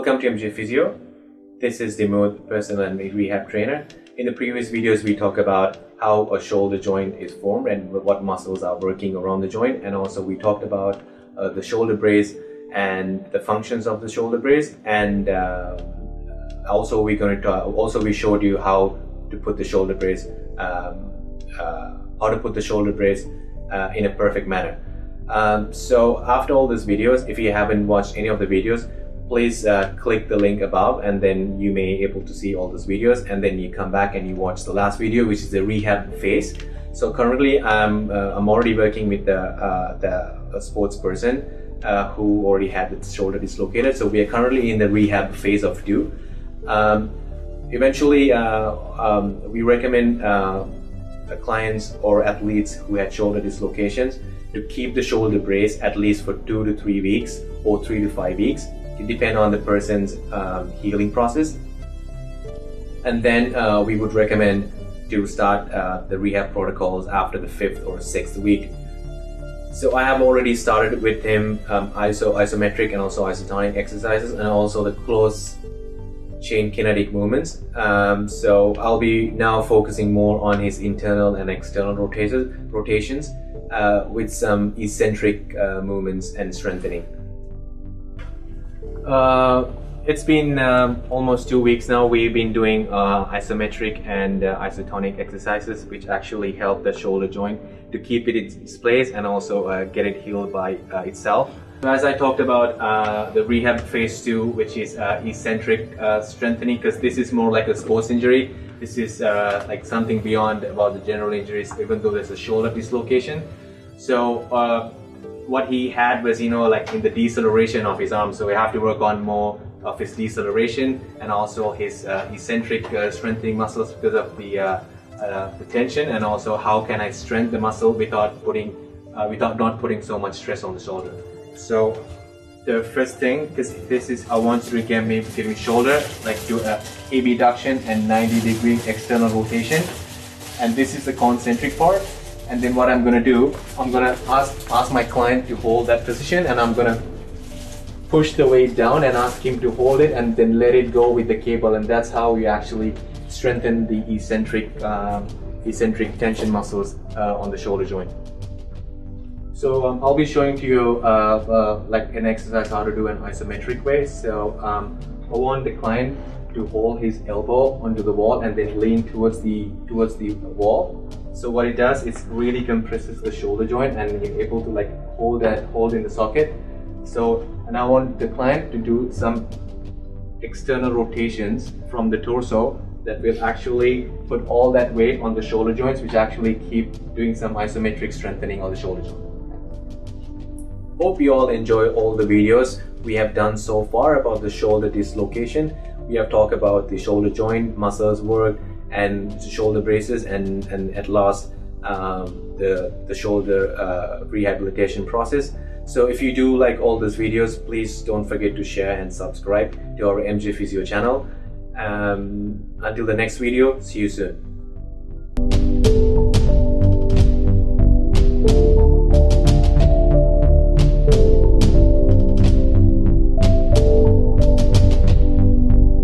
Welcome to MJ Physio. This is Dimuth, personal and rehab trainer. In the previous videos, we talk about how a shoulder joint is formed and what muscles are working around the joint, and also we talked about the shoulder brace and the functions of the shoulder brace, and also we showed you how to put the shoulder brace, in a perfect manner. So after all these videos, if you haven't watched any of the videos, please click the link above, and then you may be able to see all those videos, and then you come back and you watch the last video, which is the rehab phase. So currently I'm already working with a sports person who already had its shoulder dislocated. So we are currently in the rehab phase of 2. Eventually we recommend clients or athletes who had shoulder dislocations to keep the shoulder brace at least for 2 to 3 weeks or 3 to 5 weeks. It depends on the person's healing process. And then we would recommend to start the rehab protocols after the 5th or 6th week. So I have already started with him isometric and also isotonic exercises, and also the close chain kinetic movements. So I'll be now focusing more on his internal and external rotations with some eccentric movements and strengthening. It's been almost 2 weeks now. We've been doing isometric and isotonic exercises, which actually help the shoulder joint to keep it in its place and also get it healed by itself. So as I talked about the rehab phase 2, which is eccentric strengthening, because this is more like a sports injury. This is like something beyond about the general injuries, even though there's a shoulder dislocation. So what he had was, like in the deceleration of his arm, so we have to work on more of his deceleration and also his eccentric strengthening muscles because of the tension, and also how can I strengthen the muscle without not putting so much stress on the shoulder. So the first thing, because this is, I want you to give me shoulder, like do a abduction and 90-degree external rotation, and this is the concentric part. And then what I'm going to do, I'm going to ask my client to hold that position, and I'm going to push the weight down and ask him to hold it and then let it go with the cable, and that's how we actually strengthen the eccentric tension muscles on the shoulder joint. So I'll be showing to you like an exercise how to do an isometric way. So I want the client to hold his elbow onto the wall and then lean towards the wall. So what it does is really compresses the shoulder joint, and you're able to like hold in the socket. So, and I want the client to do some external rotations from the torso that will actually put all that weight on the shoulder joints, which actually keep doing some isometric strengthening of the shoulder joint. Hope you all enjoy all the videos we have done so far about the shoulder dislocation. We have talked about the shoulder joint muscles work and shoulder braces, and at last the shoulder rehabilitation process. So if you do like all these videos, please don't forget to share and subscribe to our MJ Physio channel. Until the next video, see you soon.